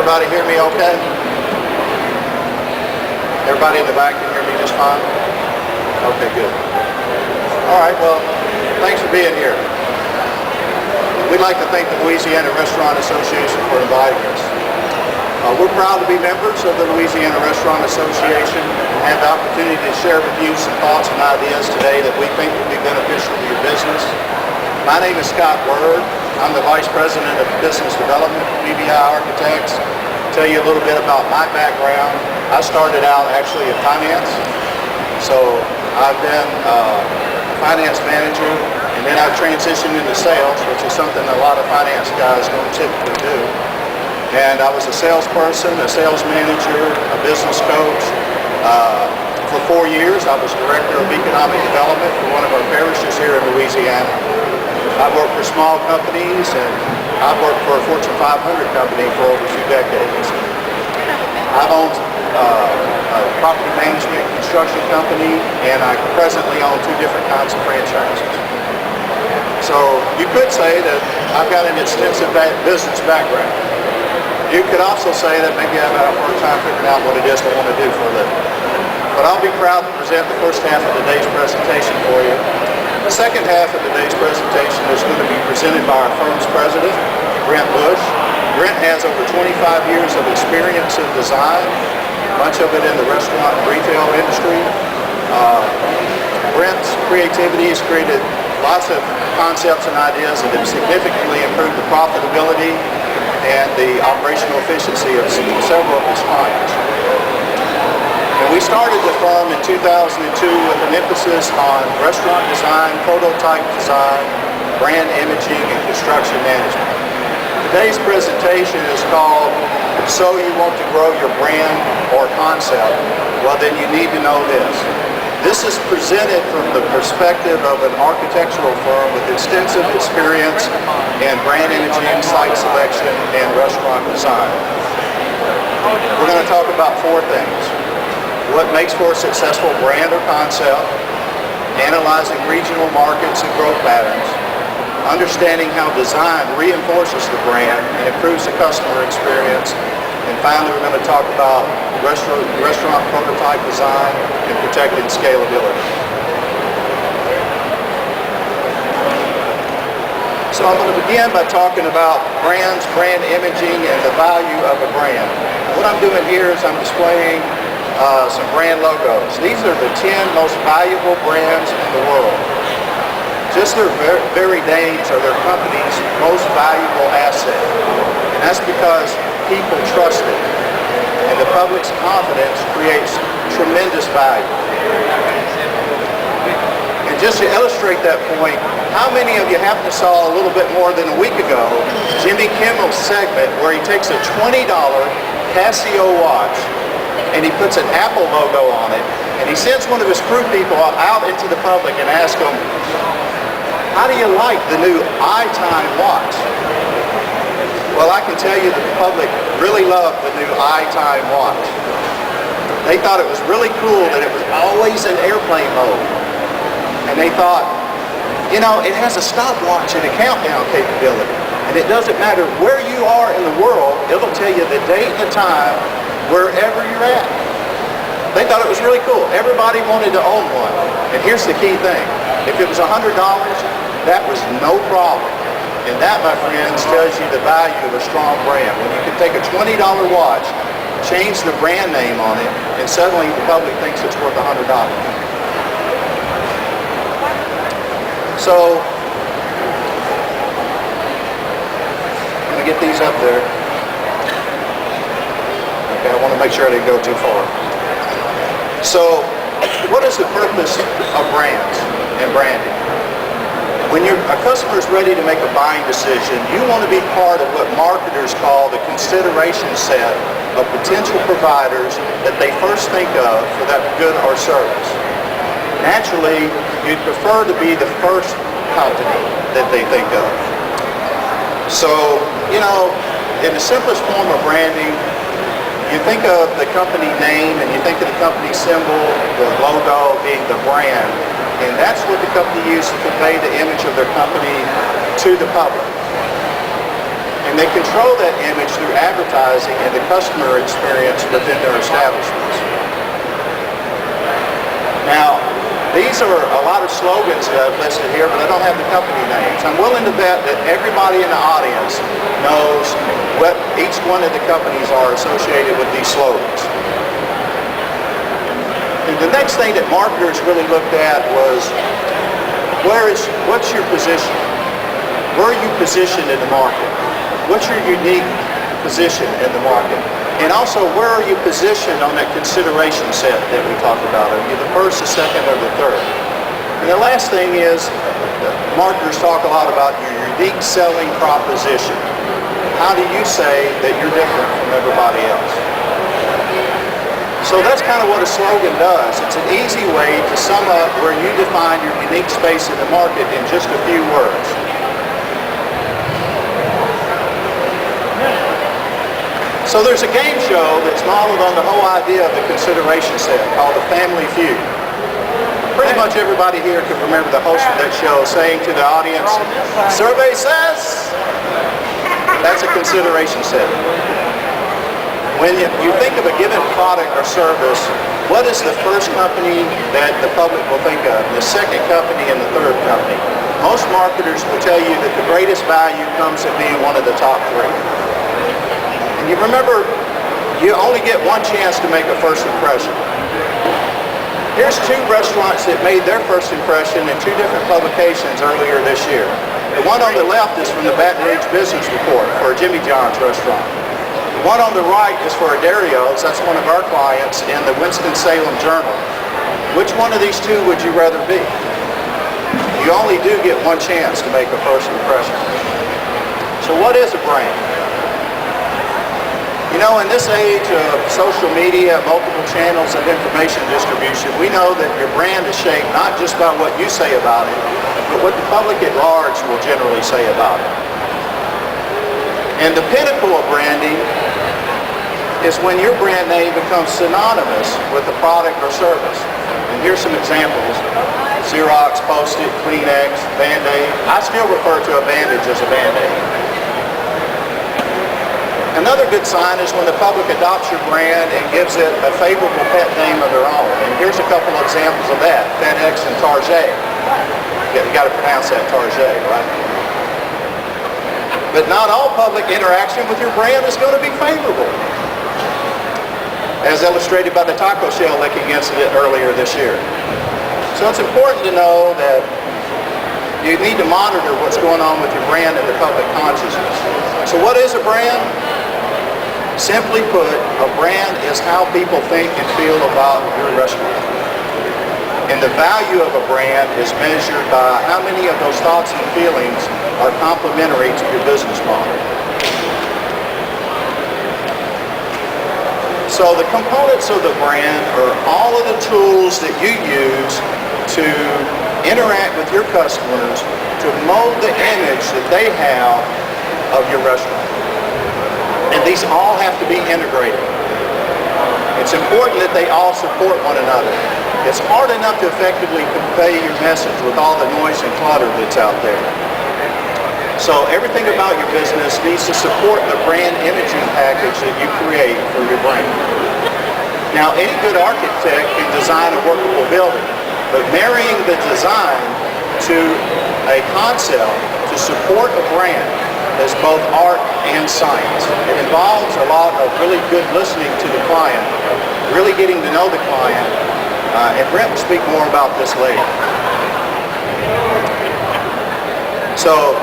everybody hear me okay? Everybody in the back can hear me just fine? Okay, good. All right, well, thanks for being here. We'd like to thank the Louisiana Restaurant Association for inviting us. We're proud to be members of the Louisiana Restaurant Association and have the opportunity to share with you some thoughts and ideas today that we think will be beneficial to your business. My name is Scott Word. I'm the Vice President of Business Development for BBI Architects. Tell you a little bit about my background. I started out actually in finance. So I've been a finance manager, and then I've transitioned into sales, which is something a lot of finance guys don't typically do. And I was a salesperson, a sales manager, a business coach. For 4 years, I was Director of Economic Development for one of our parishes here in Louisiana. I've worked for small companies, and I've worked for a Fortune 500 company for over 2 decades. I've owned a property management construction company, and I presently own 2 different kinds of franchises. So you could say that I've got an extensive business background. You could also say that maybe I've had a hard time figuring out what it is I want to do for a living. But I'll be proud to present the first half of today's presentation for you. The second half of today's presentation is going to be presented by our firm's president, Brent Bush. Brent has over 25 years of experience in design, much of it in the restaurant and retail industry. Brent's creativity has created lots of concepts and ideas that have significantly improved the profitability and the operational efficiency of several of his clients. And we started the firm in 2002 with an emphasis on restaurant design, prototype design, brand imaging, and construction management. Today's presentation is called So You Want to Grow Your Brand or Concept? Well, then you need to know this. This is presented from the perspective of an architectural firm with extensive experience in brand imaging, site selection, and restaurant design. We're going to talk about 4 things. What makes for a successful brand or concept, analyzing regional markets and growth patterns, understanding how design reinforces the brand and improves the customer experience, and finally we're going to talk about restaurant prototype design and protecting scalability. So I'm going to begin by talking about brands, brand imaging, and the value of a brand. What I'm doing here is I'm displaying some brand logos. These are the 10 most valuable brands in the world. Just their very names are their company's most valuable asset. And that's because people trust it. And the public's confidence creates tremendous value. And just to illustrate that point, how many of you happen to saw a little bit more than a week ago Jimmy Kimmel's segment where he takes a $20 Casio watch and he puts an Apple logo on it, and he sends one of his crew people out into the public and asks them, how do you like the new iTime watch? Well, I can tell you that the public really loved the new iTime watch. They thought it was really cool that it was always in airplane mode. And they thought, you know, it has a stopwatch and a countdown capability. And it doesn't matter where you are in the world, it'll tell you the date and the time wherever you're at. They thought it was really cool. Everybody wanted to own one. And here's the key thing. If it was $100, that was no problem. And that, my friends, tells you the value of a strong brand. When you can take a $20 watch, change the brand name on it, and suddenly the public thinks it's worth $100. So, I'm going to get these up there. Okay, I want to make sure I didn't go too far. So, what is the purpose of brands and branding? When a customer is ready to make a buying decision, you want to be part of what marketers call the consideration set of potential providers that they first think of for that good or service. Naturally, you'd prefer to be the first company that they think of. So, you know, in the simplest form of branding, you think of the company name and you think of the company symbol, the logo being the brand. And that's what the company used to convey the image of their company to the public. And And they control that image through advertising and the customer experience within their establishments. Now, these are a lot of slogans that I've listed here, but I don't have the company names. I'm willing to bet that everybody in the audience knows what each one of the companies are associated with these slogans. And the next thing that marketers really looked at was, what's your position? Where are you positioned in the market? What's your unique position in the market? And also, where are you positioned on that consideration set that we talked about? Are you the first, the second, or the third? And the last thing is, marketers talk a lot about your unique selling proposition. How do you say that you're different from everybody else? So that's kind of what a slogan does. It's an easy way to sum up where you define your unique space in the market in just a few words. So there's a game show that's modeled on the whole idea of the consideration set called the Family Feud. Pretty much everybody here can remember the host of that show saying to the audience, "Survey says," that's a consideration set. When you think of a given product or service, what is the first company that the public will think of, the second company, and the third company? Most marketers will tell you that the greatest value comes in being one of the top three. And you remember, you only get one chance to make a first impression. Here's two restaurants that made their first impression in two different publications earlier this year. The one on the left is from the Baton Rouge Business Report for a Jimmy John's restaurant. The one on the right is for a Dario's, that's one of our clients, in the Winston-Salem Journal. Which one of these two would you rather be? You only do get one chance to make a first impression. So what is a brand? You know, in this age of social media, multiple channels of information distribution, we know that your brand is shaped not just by what you say about it, but what the public at large will generally say about it. And the pinnacle of branding is when your brand name becomes synonymous with a product or service. And here's some examples: Xerox, Post-it, Kleenex, Band-Aid. I still refer to a bandage as a Band-Aid. Another good sign is when the public adopts your brand and gives it a favorable pet name of their own. And here's a couple of examples of that: FedEx and Target. You got to pronounce that Target, right? But not all public interaction with your brand is going to be favorable, as illustrated by the taco shell licking incident earlier this year. So it's important to know that you need to monitor what's going on with your brand and the public consciousness. So what is a brand? Simply put, a brand is how people think and feel about your restaurant. And the value of a brand is measured by how many of those thoughts and feelings are complementary to your business model. So the components of the brand are all of the tools that you use to interact with your customers to mold the image that they have of your restaurant. And these all have to be integrated. It's important that they all support one another. It's hard enough to effectively convey your message with all the noise and clutter that's out there. So everything about your business needs to support the brand imaging package that you create for your brand. Now, any good architect can design a workable building, but marrying the design to a concept to support a brand is both art and science. It involves a lot of really good listening to the client, really getting to know the client, and Brent will speak more about this later. So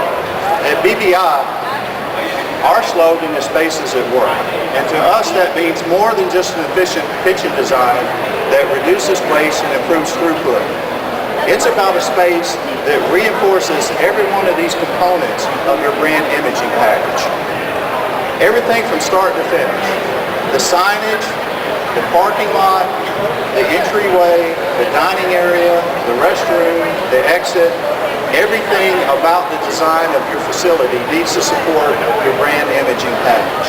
at BBI, our slogan is "Spaces at Work." And to us, that means more than just an efficient kitchen design that reduces waste and improves throughput. It's about a space that reinforces every one of these components of your brand imaging package. Everything from start to finish. The signage, the parking lot, the entryway, the dining area, the restroom, the exit, everything about the design of your facility needs to support your brand imaging package.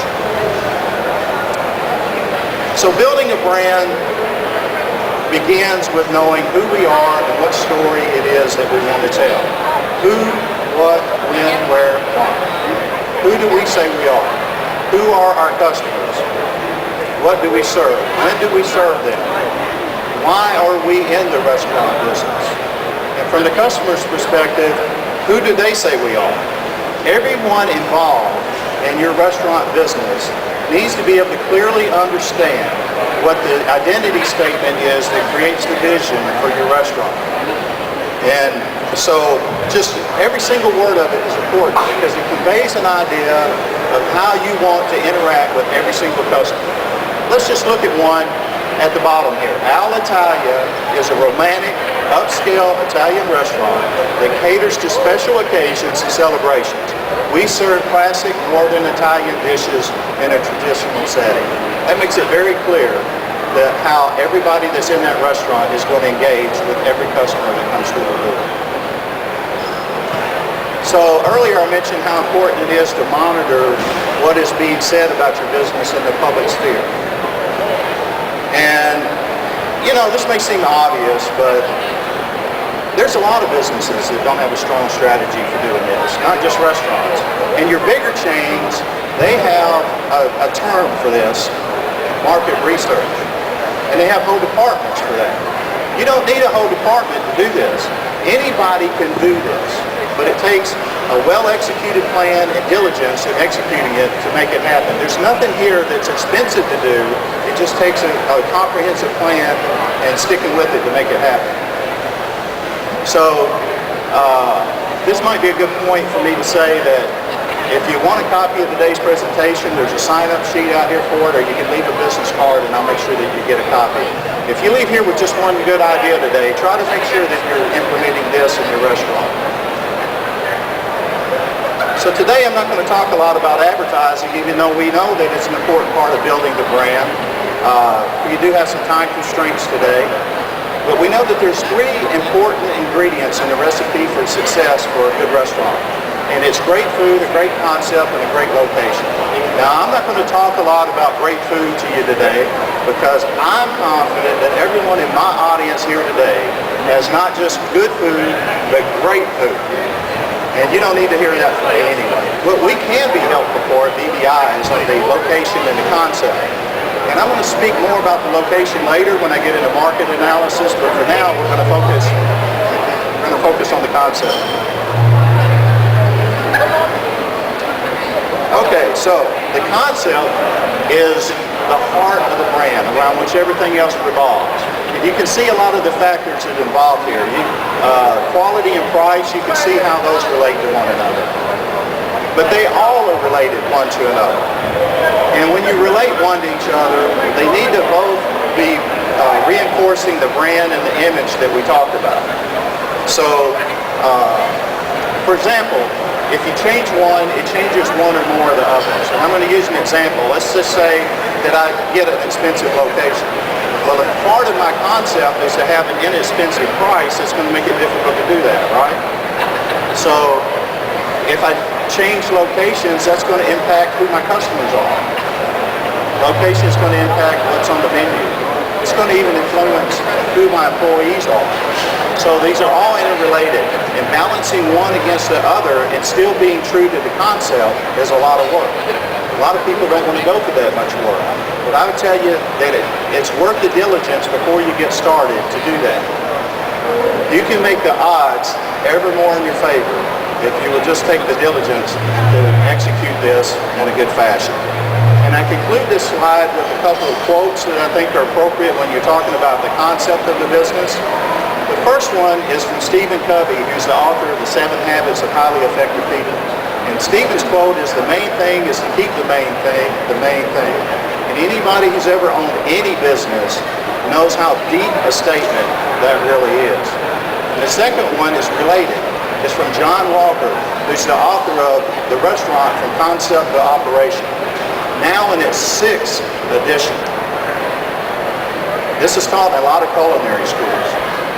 So building a brand begins with knowing who we are and what story it is that we want to tell. Who, what, when, where, why. Who do we say we are? Who are our customers? What do we serve? When do we serve them? Why are we in the restaurant business? And from the customer's perspective, who do they say we are? Everyone involved in your restaurant business needs to be able to clearly understand what the identity statement is that creates the vision for your restaurant. And so just every single word of it is important because it conveys an idea of how you want to interact with every single customer. Let's just look at one at the bottom here. Al Italia is a romantic, upscale Italian restaurant that caters to special occasions and celebrations. We serve classic Northern Italian dishes in a traditional setting. That makes it very clear that how everybody that's in that restaurant is going to engage with every customer that comes through the door. So earlier I mentioned how important it is to monitor what is being said about your business in the public sphere. And, you know, this may seem obvious, but there's a lot of businesses that don't have a strong strategy for doing this, not just restaurants. And your bigger chains, they have a term for this, market research. And they have whole departments for that. You don't need a whole department to do this. Anybody can do this, but it takes a well-executed plan and diligence in executing it to make it happen. There's nothing here that's expensive to do. It just takes a comprehensive plan and sticking with it to make it happen. So this might be a good point for me to say that if you want a copy of today's presentation, there's a sign-up sheet out here for it, or you can leave a business card and I'll make sure that you get a copy. If you leave here with just one good idea today, try to make sure that you're implementing this in your restaurant. So today I'm not going to talk a lot about advertising, even though we know that it's an important part of building the brand. You do have some time constraints today. But we know that there's 3 important ingredients in the recipe for success for a good restaurant. And it's great food, a great concept, and a great location. Now, I'm not going to talk a lot about great food to you today because I'm confident that everyone in my audience here today has not just good food, but great food. And you don't need to hear that from me anyway. What we can be helpful for at BBI is on the location and the concept. And I'm going to speak more about the location later when I get into market analysis, but for now we're going to focus on the concept. Okay, so the concept is the heart of the brand around which everything else revolves. And you can see a lot of the factors that are involved here. Quality and price, you can see how those relate to one another. But they all are related one to another. And when you relate one to each other, they need to both be reinforcing the brand and the image that we talked about. So, for example, if you change one, it changes one or more of the others. And I'm going to use an example. Let's just say that I get an expensive location. Well, if part of my concept is to have an inexpensive price, it's going to make it difficult to do that, right? So, if I change locations, that's going to impact who my customers are. Location is going to impact what's on the menu. It's going to even influence who my employees are. So these are all interrelated. And balancing one against the other and still being true to the concept is a lot of work. A lot of people don't want to go through that much work. But I would tell you that it's worth the diligence before you get started to do that. You can make the odds ever more in your favor if you will just take the diligence to execute this in a good fashion. And I conclude this slide with a couple of quotes that I think are appropriate when you're talking about the concept of the business. The first one is from Stephen Covey, who's the author of The 7 Habits of Highly Effective People. And Stephen's quote is, "The main thing is to keep the main thing, the main thing." And anybody who's ever owned any business knows how deep a statement that really is. And the second one is related. It's from John Walker, who's the author of The Restaurant from Concept to Operation, now in its 6th edition. This is taught in a lot of culinary schools.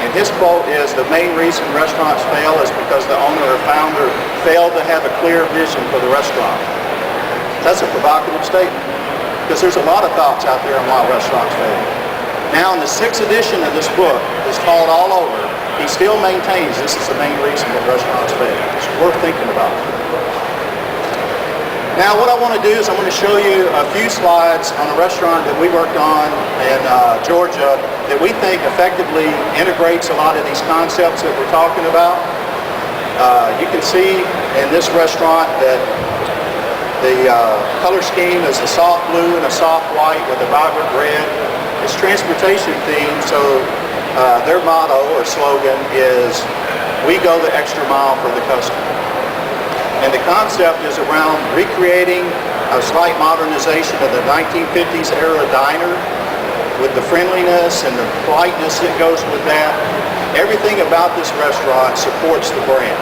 And his quote is, "The main reason restaurants fail is because the owner or founder failed to have a clear vision for the restaurant." That's a provocative statement, because there's a lot of thoughts out there on why restaurants fail. Now in the 6th edition of this book, it's called All Over, he still maintains this is the main reason that restaurants fail. It's worth thinking about. Now what I want to do is I'm going to show you a few slides on a restaurant that we worked on in Georgia that we think effectively integrates a lot of these concepts that we're talking about. You can see in this restaurant that the color scheme is a soft blue and a soft white with a vibrant red. It's transportation themed, so their motto or slogan is, "We go the extra mile for the customer." And the concept is around recreating a slight modernization of the 1950s era diner with the friendliness and the politeness that goes with that. Everything about this restaurant supports the brand.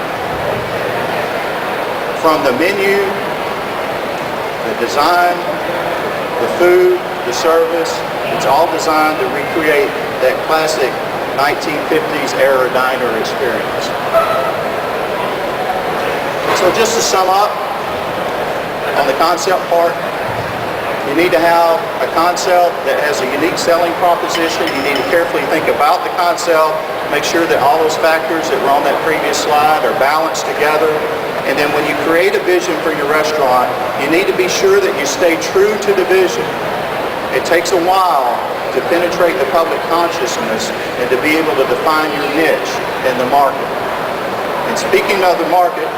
From the menu, the design, the food, the service, it's all designed to recreate that classic 1950s era diner experience. So just to sum up on the concept part, you need to have a concept that has a unique selling proposition. You need to carefully think about the concept, make sure that all those factors that were on that previous slide are balanced together. And then when you create a vision for your restaurant, you need to be sure that you stay true to the vision. It takes a while to penetrate the public consciousness and to be able to define your niche in the market. And speaking of the market,